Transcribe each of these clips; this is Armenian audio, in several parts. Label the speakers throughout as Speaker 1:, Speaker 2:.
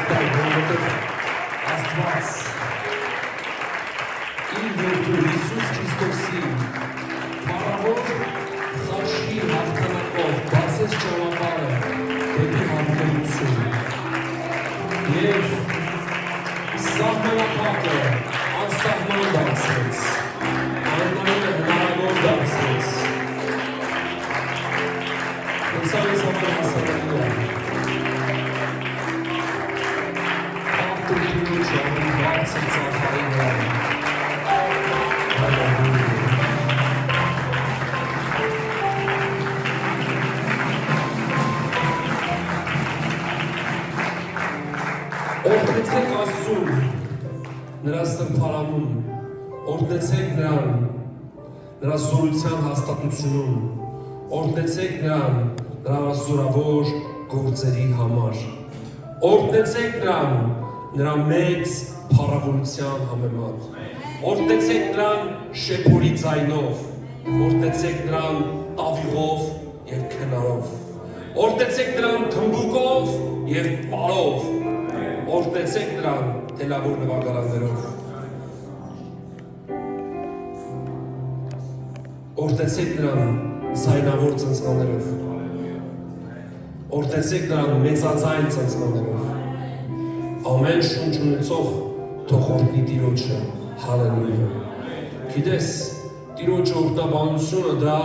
Speaker 1: Աղբայր, որովհետև Աստված իր որդու Հիսուս Քրիստոսի փառավոր խաչի հաղթանակով բացեց ճանապարհը դեպի համբերություն և սահմանափակը անսահման դարձրեց, աննայինը հնարավոր դարձրեց։ Հնցավ ես համար հասարակի է։ Աղտուրի ժամի բարձր ծախարի վրա։ Օրհնեցեք Աստծուն, նրա սրբարանում, օրհնեցեք նրան, նրա զորության հաստատությունում, օրհնեցեք նրան, նրա զորավոր գործերի համար, օրհնեցեք նրան, նրա մեծ փառավորության համեմատ, օրհնեցեք նրան շեփորի ձայնով, օրհնեցեք նրան տավիղով և քնարով, օրհնեցեք նրան թմբուկով և պարով, օրհնեցեք նրան թելավոր նվագարաններով, օրհնեցեք նրան ձայնավոր ծնծաններով, օրհնեցեք նրան մեծաձայն ծնծաններով, ամեն շունչ ունեցող թող օրհնի Տիրոջը, հալելույա։ Գիտես, Տիրոջը օրհնաբանությունը դա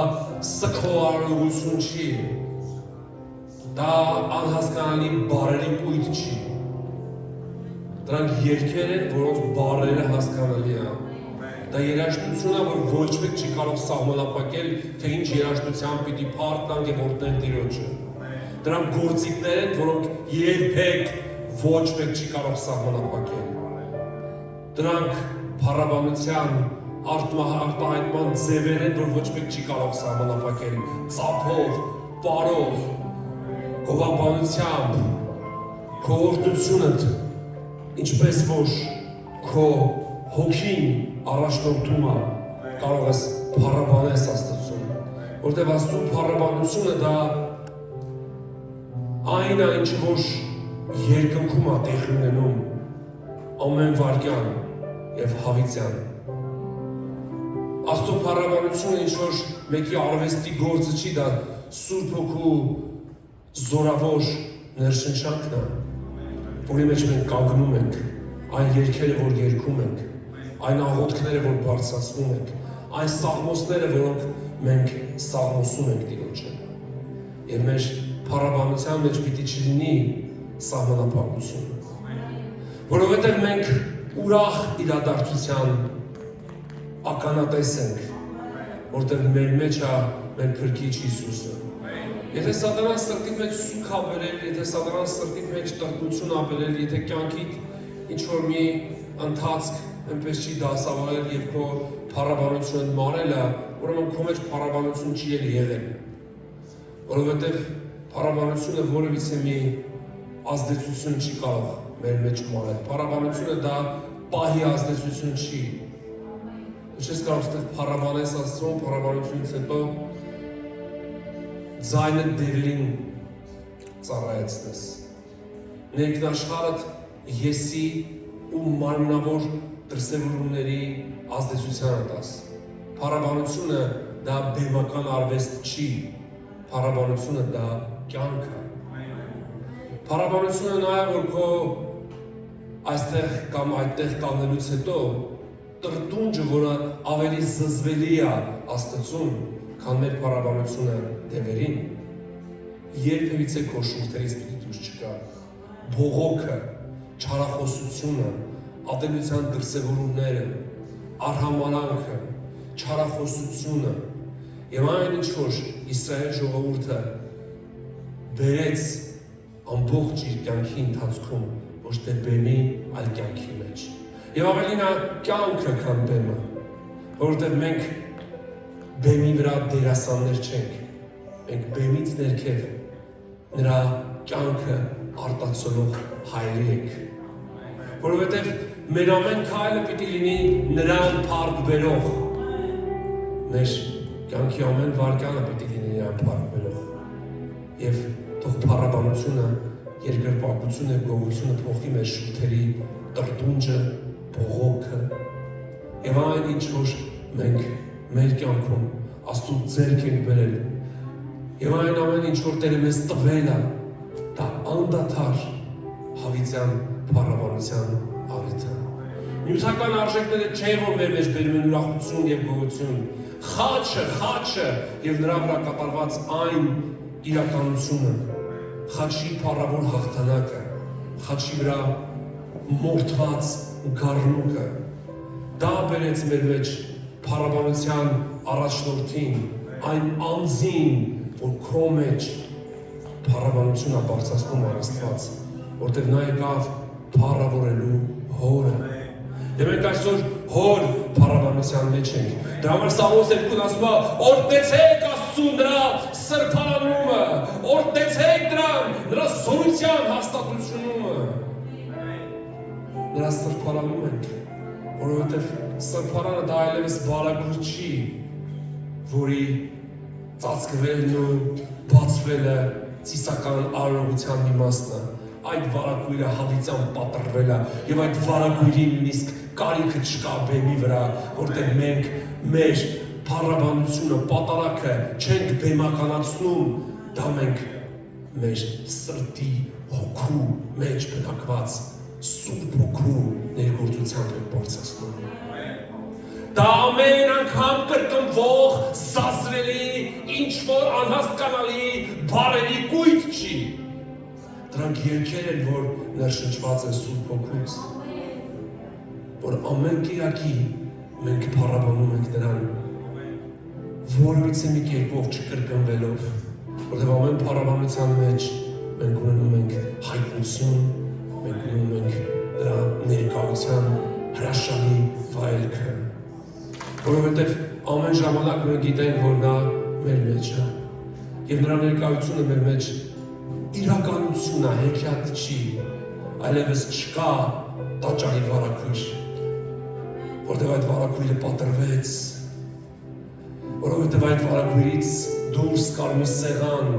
Speaker 1: սգողարարություն չի, դա անհասկանալի բառերի կույտ չի։ Դրանք երգեր են, որոնց բառերը հասկանալի է։ Դա երաժշտություն է, որ ոչ մեկ չի կարող սահմանափակել, թե ինչ երաժշտությամբ պիտի փառք և օրհնենք Տիրոջը։ Դրանք գործիքներ են, որոնք երբեք ոչ մեկ չի կարող սահմանափակել։ Դրանք փառաբանության արտահայտման ձևեր են, որ ոչ մեկ չի կարող սահմանափակել։ Ծափով, պարով, գովաբանությամբ, քո օրհնությունդ, ինչպես որ քո հոգին առաջնորդում է, կարող ես փառաբանես Աստծուն, որտեղ Աստծու փառաբանությունը դա այն է, ինչ որ երկնքում է տեղի ունենում ամեն վայրկյան և հավիտյան։ Աստծու փառաբանությունը ինչ որ մեկի արվեստի գործը չի, դա Սուրբ Հոգու զորավոր ներշնչանքն է, որի մեջ մենք կանգնում ենք, այն երգերը, որ երգում ենք, այն աղոթքները, որ բարձրացնում ենք, այն սաղմոսները, որոնք մենք սաղմոսում ենք Տիրոջը։ Եվ մեր փառաբանության մեջ պիտի չլինի սահմանափակություն։ Որովհետև մենք ուրախ իրադարձության ականատես ենք, որտեղ մեր մեջ է մեր Փրկիչ Հիսուսը։ Եթե սատանան սրտիդ մեջ սուք ա բերել, եթե սատանան սրտիդ մեջ տրտմություն ա բերել, եթե կյանքիդ ինչ-որ մի ընթացք այնպես չի դասավարել և քո փառաբանությունը մարել է, ուրեմն քո մեջ փառաբանություն չի եղել։ Որովհետև փառաբանությունը որևիցե մի ազդեցություն չի կարող մեր մեջ մարել։ Փառաբանությունը դա պահի ազդեցություն չի։ Դու չես կարող ստեղ փառաբանես Աստծուն, փառաբանությունից հետո ձայնը դևերին ծառայեցնես։ Ներքնաշխարհդ եսի ու մարմնավոր դրսևորումների ազդեցությանը տաս։ Փառաբանությունը դա բեմական արվեստ չի, փառաբանությունը դա կյանք է։ Փառաբանությունը նաև որ քո այստեղ կամ այդտեղ կանգնելուց հետո տրտունջը, որը ավելի զզվելի է Աստծուն, քան մեր փառաբանությունը դևերին, երբևիցե քո շուրթերից պիտի դուրս չգա։ Բողոքը, չարախոսությունը, ատելության դրսևորումները, արհամարանքը, չարախոսությունը և այն ինչ որ Իսրայել ժողովուրդը բերեց ամբողջ իր կյանքի ընթացքում, ոչ թե բեմի, այլ կյանքի մեջ։ Եվ ավելին է կյանքը, քան բեմը, որովհետև մենք բեմի վրա դերասաններ չենք, մենք բեմից ներքև նրա կյանքը արտացոլող հայրի ենք, որովհետև մեր ամեն քայլը պիտի լինի նրան փառք բերող, մեր կյանքի ամեն վայրկյանը պիտի լինի նրան փառք բերող, և թող փառաբանությունը երկրպագությունը եւ գողությունը փոխի մեր շուրթերի տրտունջը, բողոքը եւ այն ինչ որ մենք մեր կյանքում Աստծո ձեռք ենք բերել եւ այն ամեն ինչ որ Տերը մեզ տվել է դա անդադար հավիտյան փառաբանության առիթ է նյութական արժեքները չէ որ մեր մեջ բերում են ուրախություն եւ գոհություն խաչը եւ նրա վրա կատարված այն իրականությունը խաչի փառավոր հաղթանակը խաչի վրա մորթված գառնուկը դա բերեց մեր մեջ փառաբանության առաջնորդին այն անձին որ քո մեջ փառաբանություն է բարձրացնում Աստված որտեղ նա եկավ փառավորելու հորը եւ մենք այսօր հոր փառաբանության մեջ ենք դրա համար Սաղմոս 2-ն ասում է օրհնեցեք Աստծուն նրա սրբարանումը օրհնեցեք դրան նրա զորության հաստատությունը նրա սրբարանում ենք որովհետեւ սրբարանը դա այլևս բարագույր չի որի ծածկվելն ու բացվելը ծիսական արարողության մի մասն է այդ վարագույրը հավիտյան պատրվել է եւ այդ վարագույրի նույնիսկ կարիքը չկա բեմի վրա որտեղ մենք մեր փառաբանությունը պատարակը չենք բեմականացնում դա մենք մեր սրտի հոգու մեջ բնակված սուրբ հոգու ներգործությամբ ենք բարձրացնում դա ամեն անգամ կրկնվող սազրելի ինչ որ անհասկանալի բարերի կույտ չի դրանք երկեր են որ ներշնչված են սուրբ հոգուց որ ամեն կիրակի մենք փառաբանում ենք նրան որևիցե մի կերպով չկրկնվելով որտեղ ամեն փառաբանության մեջ մենք ունենում ենք հայտնություն մենք ունենում ենք դրա ներկայության հրաշալի վայելքը որովհետև ամեն ժամանակ մենք գիտենք որ նա մեր մեջ է եւ նրա ներկայությունը մեր մեջ իրականություն է հեքիաթ չի այլևս չկա տաճարի վարագույր որտեղ այդ վարագույրը պատրվեց որովհետև այդ վարագույրից դուրս կար մի սեղան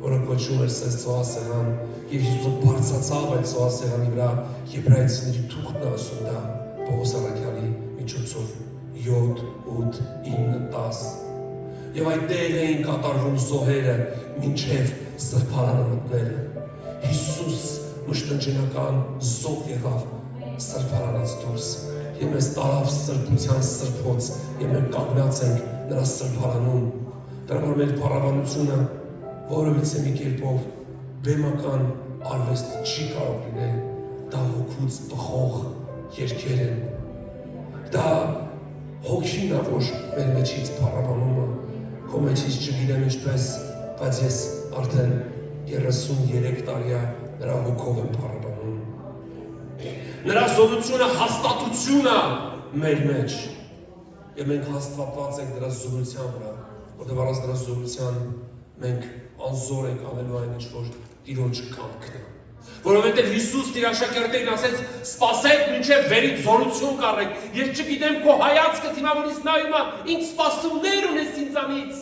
Speaker 1: որը կոչվում էր սեղան եւ Հիսուսը բարձրացավ այդ սեղանի վրա եբրայեցիների թուղթն ասում դա Պողոս առաքյալի միջոցով 7, 8, 9, 10 եւ այդտեղ էին կատարվում զոհերը մինչեւ սրբարանը մտնելը Հիսուս մշտնջենական զոհ եղավ սրբարանից դուրս եւ մեզ տարավ սրբության սրբոց եւ մենք կանգնած ենք նրա սրբարանում դրա համար մեր փառաբանությունը որևիցե մի կերպով բեմական արվեստ չի կարող լինել դա հոգուց բխող երգեր են դա հոգին է որ մեր մեջից փառաբանում է քո մեջից չգիտեմ ինչպես բայց ես արդեն 33 տարի է նրա հոգով եմ փառաբանում նրա զորությունը հաստատություն է մեր մեջ եւ մենք հաստատված ենք նրա զորության վրա որտեղ առանց նրա զորության մենք անզոր ենք անելու այն ինչ որ Տիրոջ կամքն է որովհետև Հիսուս իր աշակերտներին ասեց սպասեք մինչև վերից զորություն կառեք ես չգիտեմ քո հայացքը դիմավորից նայում է ինչ սպասումներ ունես ինձանից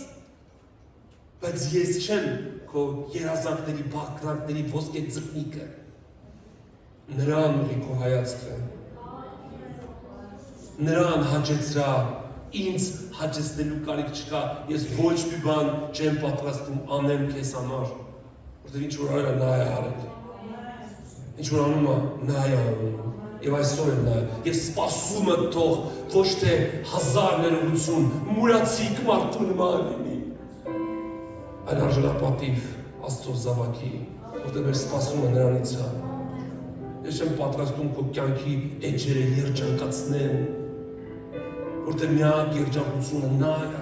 Speaker 1: բայց ես չեմ քո երազանքների բաղկրանքների ոսկե ձկնիկը նրան ուղի քո հայացքը նրան հաճեցրա ինձ հաճեցնելու կարիք չկա ես ոչ մի բան չեմ պատրաստում անեմ քեզ համար որտեղ ինչ որ այլ նա է արել ինչ որ անում է նա է անում եւ այսօր նա եւ սպասումը թող ոչ թե հազար ներողություն մուրացիկ մարդու նման լինի այլ արժանապատիվ Աստծո զավակի որտեղ մեր սպասումը նրանից է ես եմ պատրաստում քո կյանքի էջերը երջանկացնեն որտեղ միակ երջանկությունը նա է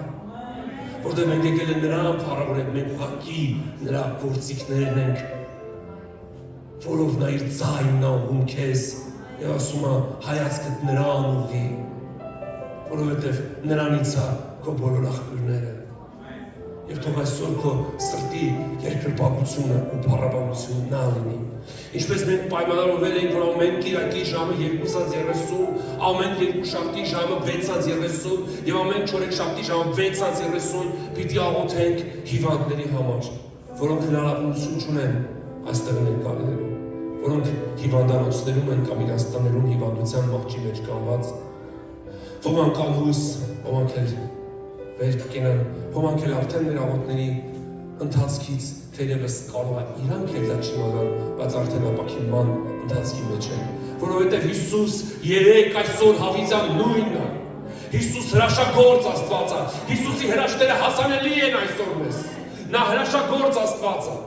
Speaker 1: որտեղ մենք եկել ենք նրան փառավորել մենք ուղղակի նրա գործիքներն ենք որով նա իր ձայնն աղում քեզ եւ ասում է հայացքդ նրան ուղղի որովհետեւ նրանից է քո բոլոր աղբյուրները եւ թող այսօր քո սրտի երկրպագությունը ու փառաբանությունը նա լինի ինչպես մենք պայմանավորվել ենք որ ամեն կիրակի ժամը 2:30 ամեն երկուշաբթի ժամը 6:30 եւ ամեն չորեքշաբթի ժամը 6:30 պիտի աղոթենք հիվանդների համար որոնք հնարավորություն չունեն այստեղ ներկայ լինելու որոնք հիվանդանոցներում են կամ իրաստաներում հիվանդության մահճի մեջ կանված, ոմանք անհույս, ոմանք էլ վեր կենան, ոմանք էլ արդեն մեր աղոթների ընթացքից թերևս կարող է իրանք էլ դա չիմանան, բայց արդեն ապաքինման ընթացքի մեջ են, որովհետև Հիսուս երեք այսօր հավիտյան նույնն է, Հիսուս հրաշագործ Աստված է, Հիսուսի հրաշքները հասանելի են այսօր մեզ, նա հրաշագործ Աստված է,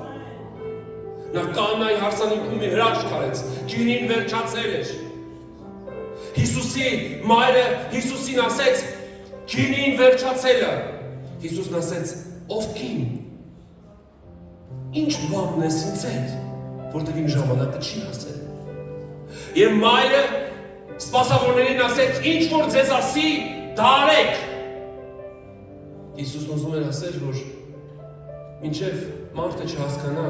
Speaker 1: նա Կանայի հարսանիքում մի հրաշք արեց, գինին վերջացել էր, Հիսուսի մայրը Հիսուսին ասեց, գինին վերջացել է, Հիսուսն ասեց, ով կին, ինչ բանն ես ինձ հետ, որտեղ իմ ժամանակը չի ասել։ Եվ մայրը սպասավորներին ասեց, ինչ որ ձեզ ասի, դա արեք։ Հիսուսն ուզում էր ասել, որ մինչև մարդը չհասկանա,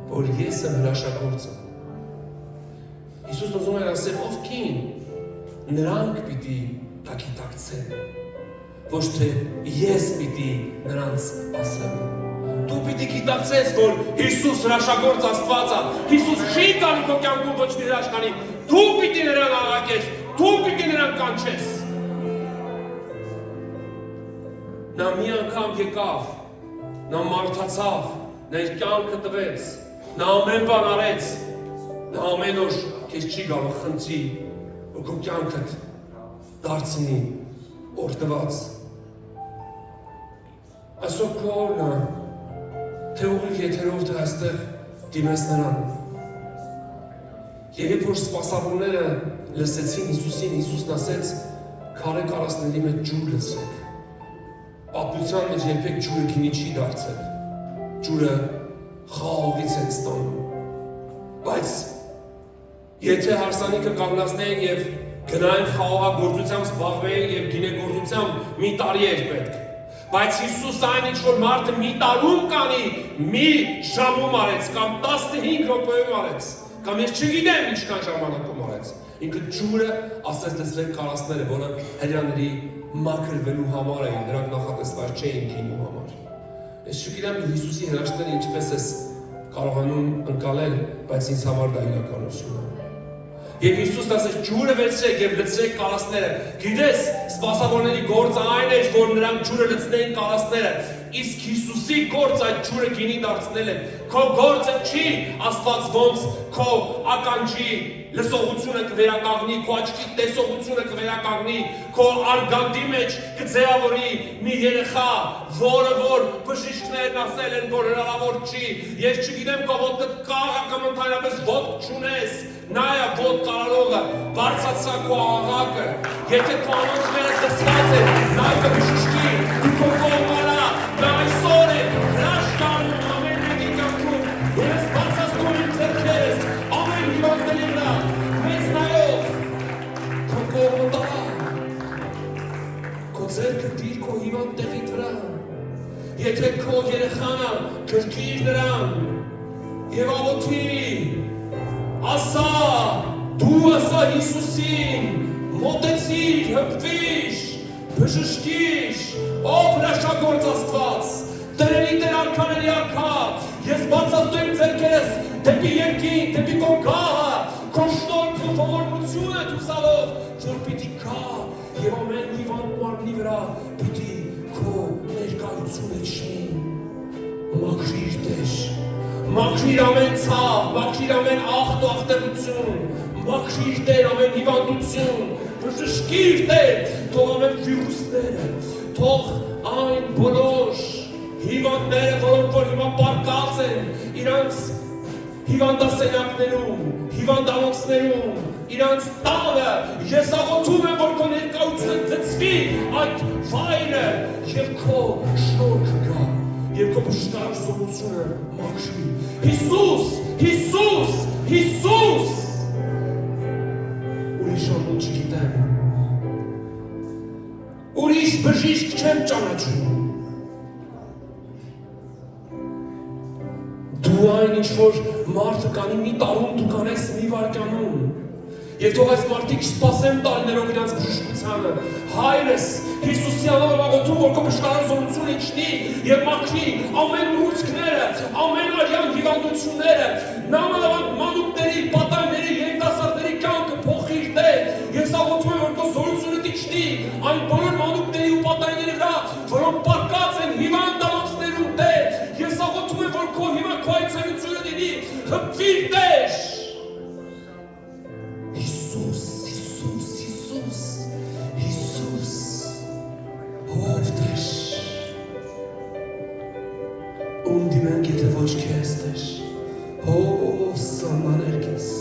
Speaker 1: որ ես եմ հրաշագործը։ Հիսուսն ուզում էր ասել, ով կին, նրանք պիտի տակիտակցեն, ոչ թե ես պիտի նրանց ասեմ։ Դու պիտի գիտակցես, որ Հիսուս հրաշագործ Աստված է, Հիսուս չի կանի քո կյանքում ոչ մի հրաշքանի, դու պիտի նրան աղաղակես, դու պիտի նրան կանչես։ Նա մի անգամ եկավ, նա մարդացավ, նա իր կյանքը տվեց, նա ամեն բան արեց, նա ամեն օր քեզ չի գալու խնդրի, որ քո կյանքդ դարձնի օրհնված։ Այսօր քո օրն է, թե ուղիղ եթերով թե այստեղ դիմես նրան։ Երբ որ սպասավորները լսեցին Հիսուսին, Հիսուսն ասեց, քարե կարասների մեջ ջուր լցրեք։ Պատմության մեջ երբեք ջուրը գինի չի դարձել։ Ջուրը խաղողից են ստանում։ Բայց եթե հարսանիքը կանգնացնեին եւ գնային խաղողագործությամբ զբաղվեին եւ գինեգործությամբ մի տարի էր պետք։ Բայց Հիսուս այն ինչ որ մարդը մի տարում կանի, մի ժամում արեց, կամ 15 րոպեում արեց, կամ ես չգիտեմ ինչքան ժամանակում արեց։ Ինքը ջուրը ասեց լցրեք կարասները, որը հրեաների մաքրվելու համար էին, նրանք նախատեսված չէին գինու համար։ Ես չգիտեմ դու Հիսուսի հրաշքները ինչպես ես կարողանում ընկալել, բայց ինձ համար դա իրականություն է։ Եվ Հիսուսն ասեց ջուրը վերցրեք եւ լցրեք կարասները։ Գիտես, սպասավորների գործը այն էր, որ նրանք ջուրը լցնեին կարասները, իսկ Հիսուսի գործը այդ ջուրը գինի դարձնել է։ Քո գործը չի Աստված ոնց քո ականջի լսողությունը կվերականգնի, քո աչքի տեսողությունը կվերականգնի, քո արգանդի մեջ կձևավորի մի երեխա, որը որ բժիշկներն ասել են, որ հնարավոր չի, ես չգիտեմ քո ոտքը կաղա կամ ընդհանրապես ոտք չունես, նայա ոտք կարողը, բարձրացա քո աղաղակը, եթե քո անոթները դսված են, նայ կբժշկի, դու քո կողմարա, նա այսօր է, հրաշք անում ամեն մեկի կյանքում, ես բարձրացնում իմ ձեռքերս, ամեն հիվանդների վրա, մեզ նայող, քո կողմը տա, քո ձեռքը դիր քո հիվանդ տեղիդ վրա, եթե քո երեխանը գրկիր նրան եւ աղոթի, ասա, դու ասա Հիսուսին, մոտեցիր, հպվիր, բժշկիր, ով հրաշագործ Աստված, Տերերի Տեր արքաների արքա, ես բացատում եմ ձեռքերս դեպի երկինք, դեպի քո գահը, քո շնորհքը ու ողորմությունը ցուսալով, որ պիտի գա եւ ամեն հիվանդ մարմնի վրա պիտի քո ներկայությունը իջնի, մաքրիր Տեր, մաքրիր ամեն ցավ, մաքրիր ամեն ախտ ու ախտերություն, մաքրիր Տեր ամեն հիվանդություն, բժշկիր Տեր, թող ամեն վիրուսները, թող այն բոլոր հիվանդները, որոնք որ հիմա պարկած են, իրանց հիվանդասենյակներում, հիվանդանոցներում, իրանց տանը, ես աղոթում եմ, որ քո ներկայությունը գծվի այդ վայրը եւ քո շնորհքը գա, եւ քո բժշկարար զորությունը մաքրի։ Հիսուս, Հիսուս, Հիսուս։ Ուրիշ ամեն չգիտեմ։ Ուրիշ բժիշկ չեմ ճանաչում։ Դու այն ինչ որ մարդը կանի մի տարում դու կանես մի վայրկյանում։ Եվ թող այս մարդիկ սպասեն տարիներով իրանց բժշկությանը։ Հայրս Հիսուսի անունով աղոթում, որ քո բժշկարար զորությունը իջնի եւ մաքրի ամեն ուռուցքները, ամեն արյան հիվանդությունները, նամանավանդ մանուկների Հպվիր Տեր։ Հիսուս, Հիսուս, Հիսուս, Հիսուս, ով Տեր։ Ում դիմենք եթե ոչ քեզ Տեր, ով սանաներ քեզ,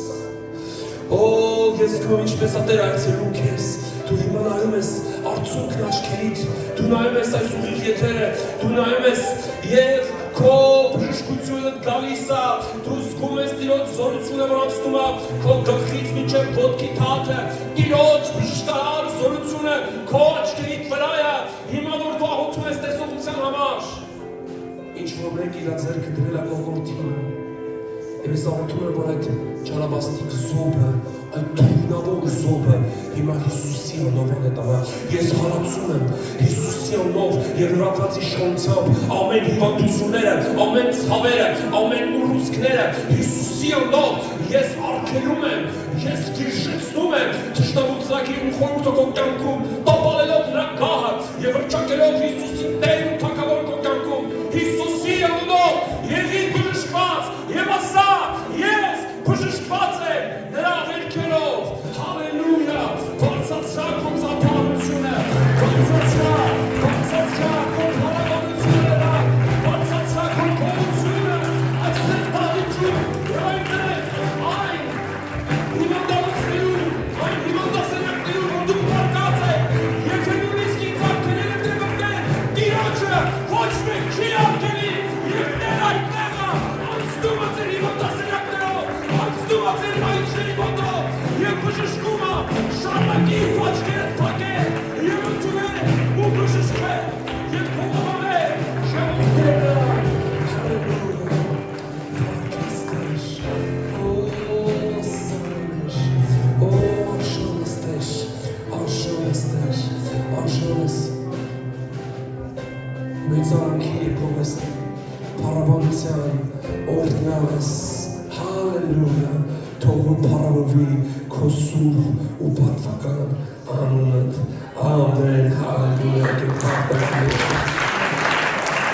Speaker 1: ով ես քո ինչպես ատեր այցելում քեզ, դու հիմա նայում ես արցունքն աչքերիդ, դու նայում ես այս ուղիղ եթերը, դու նայում ես և քո բժշկությունը գալիս է, դու զգում ես Տիրոջ զորությունը, որ անցնում է քո գլխից մինչև ոտքի թաթը, Տիրոջ բժշկարար զորությունը քո աչքերիդ վրա է, հիմա որ դու աղոթում ես տեսողության համար, ինչ որ մեկ իր ձեռքը դրել է կողորտին, և ես աղոթում եմ, որ այդ չարաբաստիկ զոբը, այդ թույնավոր զոբը հիմա Հիսուսի անով անետանա, ես հարացում եմ Հիսուսի անով և հրապրացի շոնցամբ ամեն հիվանդությունները, ամեն ցավերը, ամեն ուռուցքները Հիսուսի անով ես արգելում եմ, ես գիշեցնում եմ թշնամու ծրագիրն խորհուրդը քո կյանքում, տապալելով նրա գահը և հռչակելով Հիսուսի Տեր ու Թագավոր քո կյանքում, Հիսուսի անով եղիր բժշկված և ասա, ես բժշկված եմ նրա վերքերով, հալելույա, բարձրացրա քո ծափահարությունը, բարձրացրա քո հարավանությունները, բարձրացրա քո գոհությունը, այստեղ Դավիթում և այնտեղ այն հիվանդանոցներում, այն հիվանդասենյակներում, որ դուք պարկած եք, եթե նույնիսկ ինձ արգելել եք դեպքեր, Տիրոջը ոչ մեկ չի արգելի, և Տեր այդտեղ է, անցնում է ձեր հիվանդասենյակներով, անցնում է ձեր մայրների մոտով, և բժշկում է, շարունակի աչքերը փակել, և ընդունել ու բժշկվել, և փոխանցել շնորհները, հալելույա, Փառքես Տեր, արժան ես Տեր, մեծարանքի եկող ես Տեր, փառաբանության օրհնյալ ես, հալելույա, թող որ փառավորվի քո սուրբ ու պատվական անունդ, ամեն, հալելույա,